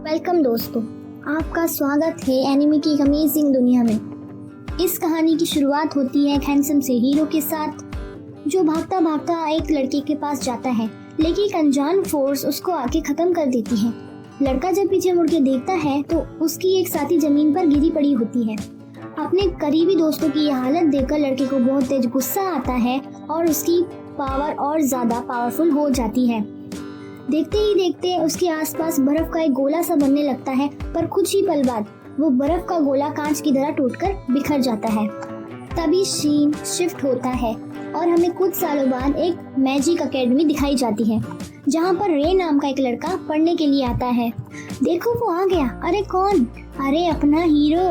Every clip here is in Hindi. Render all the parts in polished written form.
वेलकम दोस्तों, आपका स्वागत है एनिमे की एक अमेजिंग दुनिया में। इस कहानी की शुरुआत होती है एक हैंडसम से हीरो के साथ जो भागता भागता एक लड़के के पास जाता है, लेकिन एक अनजान फोर्स उसको आके खत्म कर देती है। लड़का जब पीछे मुड़ के देखता है तो उसकी एक साथी जमीन पर गिरी पड़ी होती है। अपने करीबी दोस्तों की यह हालत देखकर लड़के को बहुत तेज गुस्सा आता है और उसकी पावर और ज्यादा पावरफुल हो जाती है। देखते ही देखते उसके आसपास बर्फ का एक गोला सा बनने लगता है, पर कुछ ही पल बाद वो बर्फ का गोला कांच की तरह टूटकर बिखर जाता है। तभी सीन शिफ्ट होता है और हमें कुछ सालों बाद एक मैजिक एकेडमी दिखाई जाती है, जहाँ पर रे नाम का एक लड़का पढ़ने के लिए आता है। देखो वो आ गया। अरे कौन? अरे अपना हीरो।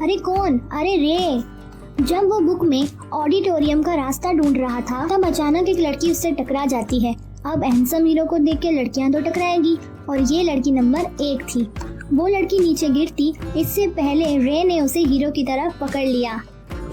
अरे कौन? अरे रे। जब वो बुक में ऑडिटोरियम का रास्ता ढूंढ रहा था तब अचानक एक लड़की उससे टकरा जाती है। अब हैंडसम हीरो को देख के लड़कियां तो टकराएगी और ये लड़की नंबर 1 थी। वो लड़की नीचे गिरती इससे पहले रे ने उसे हीरो की तरफ पकड़ लिया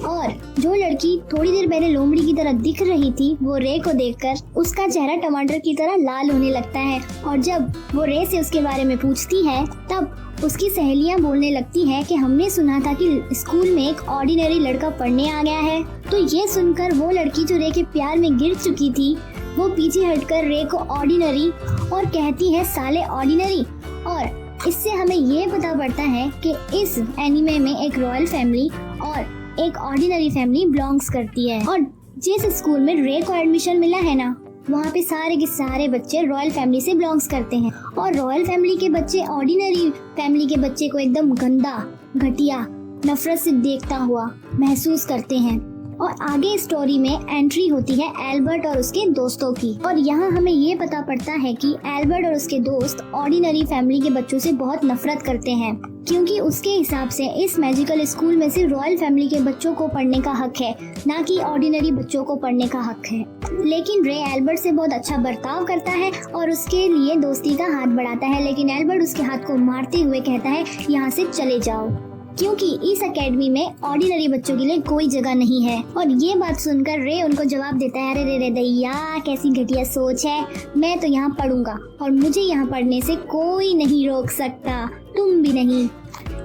और जो लड़की थोड़ी देर पहले लोमड़ी की तरह दिख रही थी वो रे को देखकर उसका चेहरा टमाटर की तरह लाल होने लगता है। और जब वो रे से उसके बारे में पूछती है तब उसकी सहेलियां बोलने लगती है कि हमने सुना था कि स्कूल में एक ऑर्डिनरी लड़का पढ़ने आ गया है। तो ये सुनकर वो लड़की जो रे के प्यार में गिर चुकी थी वो पीछे हटकर रे को ऑर्डिनरी और कहती है साले ऑर्डिनरी। और इससे हमें ये पता पड़ता है कि इस एनिमे में एक रॉयल फैमिली और एक ऑर्डिनरी फैमिली बिलोंग्स करती है। और जिस स्कूल में रे को एडमिशन मिला है ना, वहाँ पे सारे के सारे बच्चे रॉयल फैमिली से बिलोंग्स करते हैं और रॉयल फैमिली के बच्चे ऑर्डिनरी फैमिली के बच्चे को एकदम गंदा, घटिया, नफरत से देखता हुआ महसूस करते हैं। और आगे स्टोरी में एंट्री होती है एल्बर्ट और उसके दोस्तों की। और यहाँ हमें ये पता पड़ता है कि एल्बर्ट और उसके दोस्त ऑर्डिनरी फैमिली के बच्चों से बहुत नफरत करते हैं, क्योंकि उसके हिसाब से इस मैजिकल स्कूल में सिर्फ रॉयल फैमिली के बच्चों को पढ़ने का हक है, ना कि ऑर्डिनरी बच्चों को पढ़ने का हक है। लेकिन रे एल्बर्ट से बहुत अच्छा बर्ताव करता है और उसके लिए दोस्ती का हाथ बढ़ाता है, लेकिन एल्बर्ट उसके हाथ को मारते हुए कहता है यहाँ से चले जाओ, क्योंकि इस एकेडमी में ऑर्डिनरी बच्चों के लिए कोई जगह नहीं है। और ये बात सुनकर रे उनको जवाब देता है, अरे रे रे दैया, कैसी घटिया सोच है, मैं तो यहाँ पढ़ूंगा और मुझे यहाँ पढ़ने से कोई नहीं रोक सकता, तुम भी नहीं।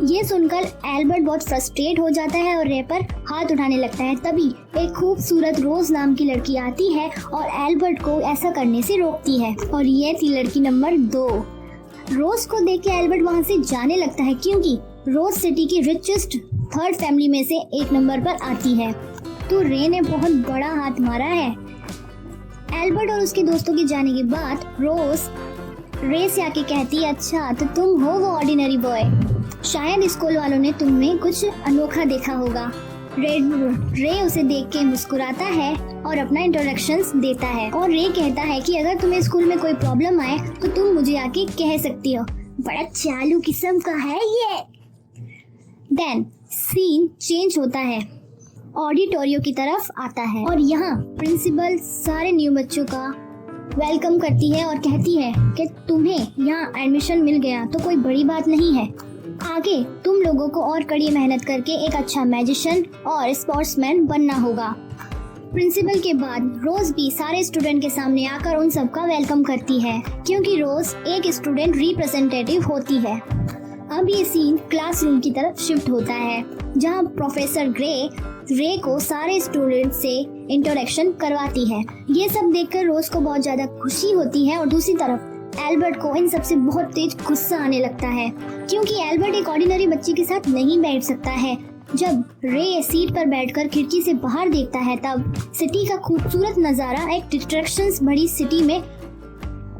ये सुनकर एल्बर्ट बहुत फ्रस्ट्रेट हो जाता है और रे पर हाथ उठाने लगता है। तभी एक खूबसूरत रोज नाम की लड़की आती है और एल्बर्ट को ऐसा करने से रोकती है, और ये थी लड़की नंबर 2। रोज को देख के एल्बर्ट वहाँ से जाने लगता है, क्योंकि रोज सिटी की रिचेस्ट 3rd फैमिली में से 1 नंबर पर आती है। तो रे ने बहुत बड़ा हाथ मारा है। एल्बर्ट और उसके दोस्तों के जाने के बाद रोज रे से आके कहती है, अच्छा तो तुम हो वो ऑर्डिनरी बॉय, शायद स्कूल वालों ने तुम में कुछ अनोखा देखा होगा। रे उसे देख के मुस्कुराता है और अपना इंट्रोडक्शंस देता है और रे कहता है कि अगर तुम्हें स्कूल में कोई प्रॉब्लम आए तो तुम मुझे आके कह सकती हो। बड़ा चालू किस्म का है ये। देन सीन चेंज होता है, ऑडिटोरियो की तरफ आता है और यहाँ प्रिंसिपल सारे न्यू बच्चों का वेलकम करती है और कहती है कि तुम्हें यहाँ एडमिशन मिल गया तो कोई बड़ी बात नहीं है, आगे तुम लोगों को और कड़ी मेहनत करके एक अच्छा मैजिशियन और स्पोर्ट्समैन बनना होगा। प्रिंसिपल के बाद रोज भी सारे स्टूडेंट के सामने आकर उन सबका वेलकम करती है, क्योंकि रोज एक स्टूडेंट रिप्रेजेंटेटिव होती है। अब ये सीन क्लासरूम की तरफ शिफ्ट होता है, जहां प्रोफेसर रे को सारे स्टूडेंट से इंट्रोडक्शन करवाती है। ये सब देखकर रोज को बहुत ज्यादा खुशी होती है और दूसरी तरफ एल्बर्ट को इन सब से बहुत तेज गुस्सा आने लगता है, क्योंकि एल्बर्ट एक ऑर्डिनरी बच्ची के साथ नहीं बैठ सकता है। जब रे सीट पर बैठकर खिड़की से बाहर देखता है तब सिटी का खूबसूरत नजारा एक डिस्ट्रैक्शंस भरी सिटी में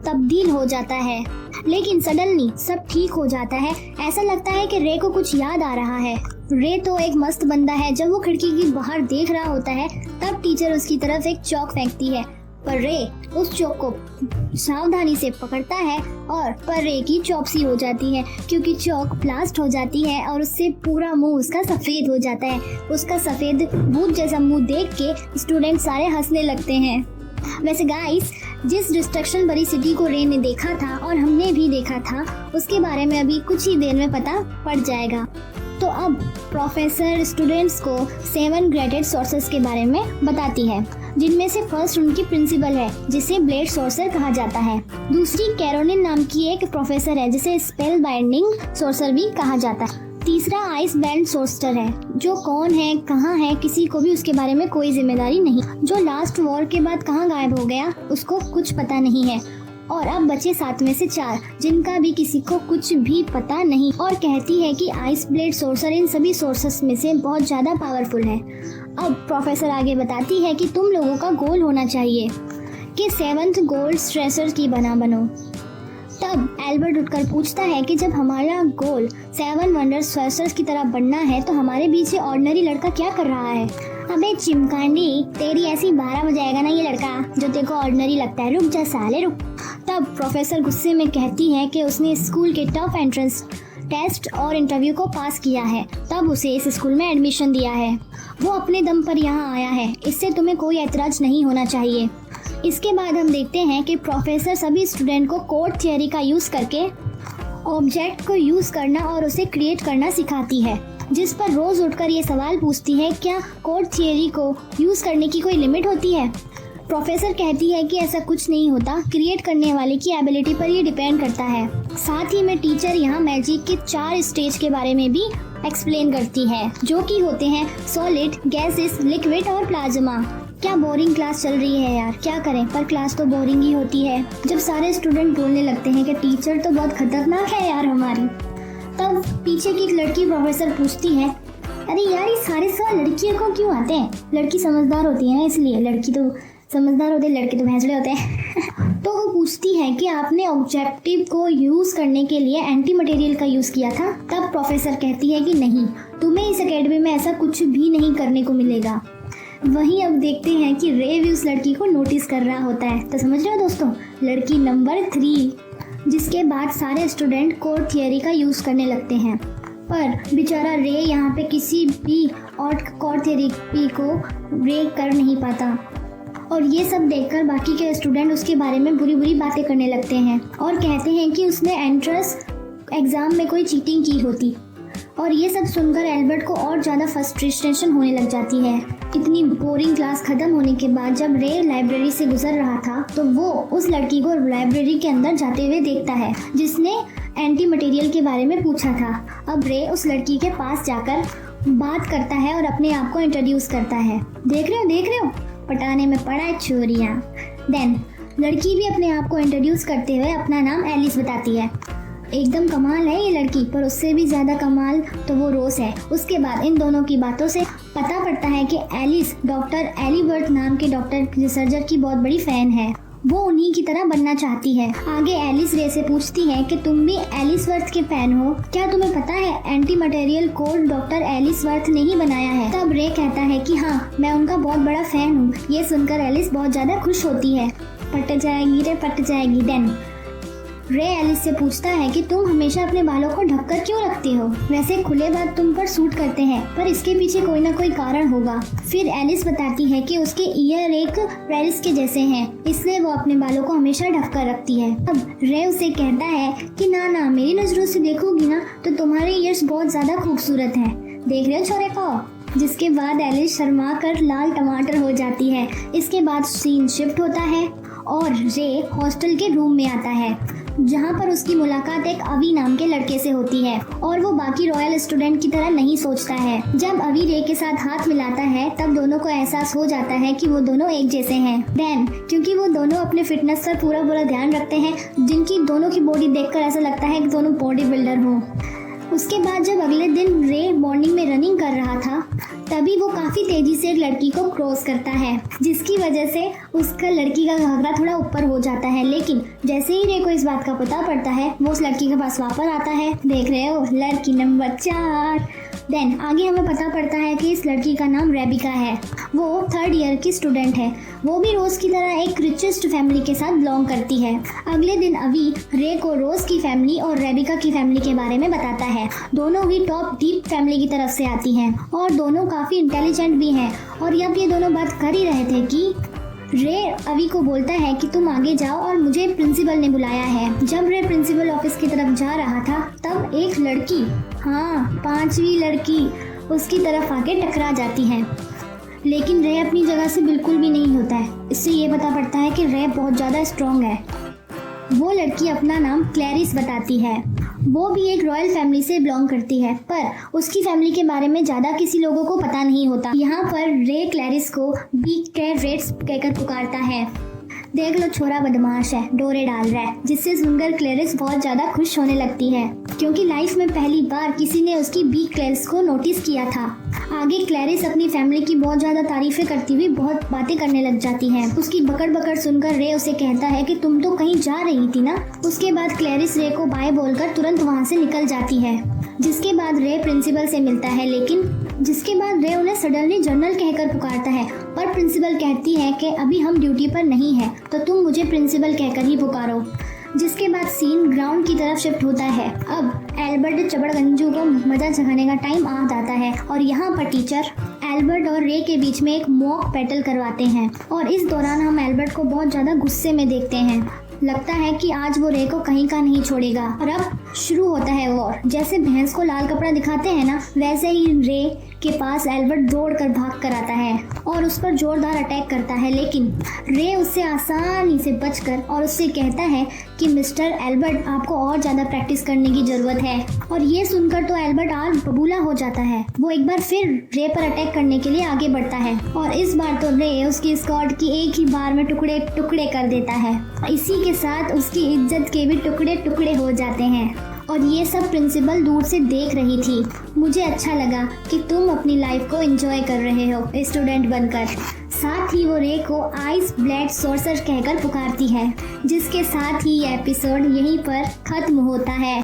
तब्दील हो जाता है। लेकिन सडनली सब ठीक हो जाता है। ऐसा लगता है कि रे को कुछ याद आ रहा है। रे तो एक मस्त बंदा है। जब वो खिड़की के बाहर देख रहा होता है तब टीचर उसकी तरफ एक चौक फेंकती है, पर रे उस चौक को सावधानी से पकड़ता है और पर रे की चौपसी हो जाती है, क्योंकि चौक ब्लास्ट हो जाती है और उससे पूरा मुंह उसका सफेद हो जाता है। उसका सफेद भूत जैसा मुंह देख के स्टूडेंट सारे हंसने लगते हैं। वैसे गाइस, जिस डिस्ट्रक्शन भरी सिटी को रे ने देखा था और हमने भी देखा था, उसके बारे में अभी कुछ ही देर में पता पड़ जाएगा। तो अब प्रोफेसर स्टूडेंट्स को 7 ग्रेटेड सोर्सेस के बारे में बताती है। जिनमें से फर्स्ट उनकी प्रिंसिपल है जिसे ब्लेड सोर्सर कहा जाता है। दूसरी कैरोलिन नाम की एक प्रोफेसर है जिसे स्पेल बाइंडिंग सोर्सर भी कहा जाता है। तीसरा आइस बैंड सोर्सर है जो कौन है, कहाँ है, किसी को भी उसके बारे में कोई जिम्मेदारी नहीं। जो लास्ट वॉर के बाद कहाँ गायब हो गया उसको कुछ पता नहीं है। और अब बचे 7 में से 4 जिनका भी किसी को कुछ भी पता नहीं। और कहती है कि आइस ब्लेड सोर्सर इन सभी सोर्सेस में से बहुत ज्यादा पावरफुल है। अब प्रोफेसर आगे बताती है कि तुम लोगों का गोल होना चाहिए कि 7th गोल्ड स्ट्रेसर की बनो। तब एल्बर्ट उठकर पूछता है कि जब हमारा गोल 7 वंडर स्ट्रेसर्स की तरह बनना है तो हमारे बीच ऑर्डिनरी लड़का क्या कर रहा है। अबे चिमकांडी, तेरी ऐसी 12 बजाएगा ना ये लड़का जो तेरे को ऑर्डिनरी लगता है, रुक जा साले रुक। तब प्रोफेसर गुस्से में कहती है कि उसने स्कूल के टफ एंट्रेंस टेस्ट और इंटरव्यू को पास किया है, तब उसे इस स्कूल में एडमिशन दिया है। वो अपने दम पर यहाँ आया है, इससे तुम्हें कोई ऐतराज नहीं होना चाहिए। इसके बाद हम देखते हैं कि प्रोफेसर सभी स्टूडेंट को कोड थियरी का यूज करके ऑब्जेक्ट को यूज करना और उसे क्रिएट करना सिखाती है, जिस पर रोज उठकर ये सवाल पूछती है क्या कोड थियरी को यूज करने की कोई लिमिट होती है। प्रोफेसर कहती है कि ऐसा कुछ नहीं होता, क्रिएट करने वाले की एबिलिटी पर ये डिपेंड करता है। साथ ही में टीचर यहाँ मैजिक के 4 स्टेज के बारे में भी एक्सप्लेन करती है जो कि होते हैं सॉलिड, गैसेस, लिक्विड और प्लाज्मा। क्या बोरिंग क्लास चल रही है यार, क्या करें, पर क्लास तो बोरिंग ही होती है जब सारे स्टूडेंट बोलने लगते हैं कि टीचर तो बहुत खतरनाक है यार हमारी। तब पीछे की एक लड़की प्रोफेसर पूछती है, अरे यार ये सारे सवाल लड़कियों को क्यों आते हैं? लड़की समझदार होती है ना, इसलिए। लड़की तो समझदार होते, लड़के तो भैंसड़े होते हैं। तो वो पूछती है कि आपने ऑब्जेक्टिव को यूज करने के लिए एंटी मटेरियल का यूज किया था? तब प्रोफेसर कहती है कि नहीं, तुम्हें इस एकेडमी में ऐसा कुछ भी नहीं करने को मिलेगा। वहीं अब देखते हैं कि रे भी उस लड़की को नोटिस कर रहा होता है। तो समझ रहे हो दोस्तों, लड़की नंबर 3। जिसके बाद सारे स्टूडेंट कोड थियरी का यूज करने लगते हैं, पर बेचारा रे यहाँ पे किसी भी और कोड थियरी को रे कर नहीं पाता। और ये सब देखकर बाकी के स्टूडेंट उसके बारे में बुरी बुरी बातें करने लगते हैं और कहते हैं कि उसने एंट्रेंस एग्जाम में कोई चीटिंग की होती। और ये सब सुनकर एल्बर्ट को और ज़्यादा फ्रस्ट्रेशन होने लग जाती है। इतनी बोरिंग क्लास खत्म होने के बाद जब रे लाइब्रेरी से गुजर रहा था तो वो उस लड़की को लाइब्रेरी के अंदर जाते हुए देखता है जिसने एंटी मटेरियल के बारे में पूछा था। अब रे उस लड़की के पास जाकर बात करता है और अपने आप को इंट्रोड्यूस करता है। देख रहे हो पटाने में पड़ा है चोरियां। देन लड़की भी अपने आप को इंट्रोड्यूस करते हुए अपना नाम एलिस बताती है। एकदम कमाल है ये लड़की, पर उससे भी ज्यादा कमाल तो वो रोज है। उसके बाद इन दोनों की बातों से पता पड़ता है कि एलिस डॉक्टर एलिवर्थ नाम के डॉक्टर रिसर्चर की बहुत बड़ी फैन है। वो उन्हीं की तरह बनना चाहती है। आगे एलिस रे से पूछती है कि तुम भी एलिसवर्थ के फैन हो, क्या तुम्हें पता है एंटी मटेरियल कोड डॉक्टर एलिसवर्थ ने ही बनाया है? तब रे कहता है कि हाँ, मैं उनका बहुत बड़ा फैन हूँ। ये सुनकर एलिस बहुत ज्यादा खुश होती है। पट जाएगी। देन रे एलिस से पूछता है कि तुम हमेशा अपने बालों को ढककर क्यों रखती हो? वैसे खुले बाल तुम पर सूट करते हैं, पर इसके पीछे कोई ना कोई कारण होगा। फिर एलिस बताती है कि उसके ईयर एक पेरिस के जैसे हैं, इसलिए वो अपने बालों को हमेशा ढककर रखती है। अब रे उसे कहता है कि ना, मेरी नजरों से देखोगी ना तो तुम्हारे ईयर्स बहुत ज्यादा खूबसूरत हैं। देख रहे हो छोरे को? जिसके बाद एलिस शर्मा कर लाल टमाटर हो जाती है। इसके बाद सीन शिफ्ट होता है और रे हॉस्टल के रूम में आता है जहाँ पर उसकी मुलाकात एक अवी नाम के लड़के से होती है और वो बाकी रॉयल स्टूडेंट की तरह नहीं सोचता है। जब अवी रे के साथ हाथ मिलाता है तब दोनों को एहसास हो जाता है कि वो दोनों एक जैसे हैं। देन क्योंकि वो दोनों अपने फिटनेस पर पूरा ध्यान रखते हैं, जिनकी दोनों की बॉडी देखकर ऐसा लगता है कि दोनों बॉडी बिल्डर हो। उसके बाद जब अगले दिन रे मॉर्निंग में रनिंग कर रहा था तभी वो काफी तेजी से एक लड़की को क्रॉस करता है, जिसकी वजह से उसका लड़की का घाघरा थोड़ा ऊपर हो जाता है। लेकिन जैसे ही रे को इस बात का पता पड़ता है वो उस लड़की के पास वापस आता है। देख रहे हो, लड़की नंबर 4। देन आगे हमें पता पड़ता है कि इस लड़की का नाम रेबिका है। वो 3rd ईयर की स्टूडेंट है। वो भी रोज की तरह एक रिचेस्ट फैमिली के साथ बिलोंग करती है। अगले दिन अवी रे को रोज की फैमिली और रेबिका की फैमिली के बारे में बताता है। दोनों ही टॉप डीप फैमिली की तरफ से आती हैं और दोनों काफी इंटेलिजेंट भी हैं। और अब ये दोनों बात कर ही रहे थे कि रे अवी को बोलता है कि तुम आगे जाओ और मुझे प्रिंसिपल ने बुलाया है। जब रे प्रिंसिपल ऑफिस की तरफ जा रहा था तब एक लड़की, हाँ 5वीं लड़की, उसकी तरफ आके टकरा जाती है। लेकिन रे अपनी जगह से बिल्कुल भी नहीं होता है। इससे ये पता पड़ता है कि रे बहुत ज़्यादा स्ट्रॉन्ग है। वो लड़की अपना नाम क्लैरिस बताती है। वो भी एक रॉयल फैमिली से बिलोंग करती है, पर उसकी फैमिली के बारे में ज़्यादा किसी लोगों को पता नहीं होता। यहाँ पर रे क्लैरिस को बिग कैट रेट्स कहकर पुकारता है। देख लो, छोरा बदमाश है, डोरे डाल रहा है, जिससे सुनकर क्लैरिस बहुत ज़्यादा खुश होने लगती है, क्योंकि लाइफ में पहली बार किसी ने उसकी बिग क्लैरिस को नोटिस किया था। आगे क्लैरिस अपनी फैमिली की बहुत ज़्यादा तारीफें करती हुई बहुत बातें करने लग जाती है। उसकी बकड़ बकड़ सुनकर रे उसे कहता है कि तुम तो कहीं जा रही थी ना। उसके बाद क्लैरिस रे को बाय बोलकर तुरंत वहाँ से निकल जाती है। जिसके बाद रे प्रिंसिपल से मिलता है, लेकिन जिसके बाद रे उन्हें सडनली जनरल कहकर पुकारता है, पर प्रिंसिपल कहती है कि अभी हम ड्यूटी पर नहीं है, तो तुम मुझे प्रिंसिपल कहकर ही पुकारो। जिसके बाद सीन ग्राउंड की तरफ शिफ्ट होता है। अब एल्बर्ट चबड़गंजू को मजा चखाने का टाइम आ जाता है और यहाँ पर टीचर एल्बर्ट और रे के बीच में एक मॉक बैटल करवाते हैं और इस दौरान हम एल्बर्ट को बहुत ज़्यादा गुस्से में देखते हैं। लगता है कि आज वो रे को कहीं का नहीं छोड़ेगा। और अब शुरू होता है वॉर। जैसे भैंस को लाल कपड़ा दिखाते हैं ना, वैसे ही रे के पास एल्बर्ट दौड़कर भाग कर आता है और उस पर जोरदार अटैक करता है, लेकिन रे उससे आसानी से बचकर और उससे कहता है कि मिस्टर एल्बर्ट, आपको और ज़्यादा प्रैक्टिस करने की ज़रूरत है। और ये सुनकर तो एल्बर्ट आज बबूला हो जाता है। वो एक बार फिर रे पर अटैक करने के लिए आगे बढ़ता है और इस बार तो रे उसकी स्क्वाड की एक ही बार में टुकड़े टुकड़े कर देता है। इसी के साथ उसकी इज्जत के भी टुकड़े टुकड़े हो जाते हैं और ये सब प्रिंसिपल दूर से देख रही थी। मुझे अच्छा लगा कि तुम अपनी लाइफ को एंजॉय कर रहे हो स्टूडेंट बनकर। साथ ही वो रे को आइस ब्लड सोर्सर कहकर पुकारती है। जिसके साथ ही ये एपिसोड यहीं पर खत्म होता है।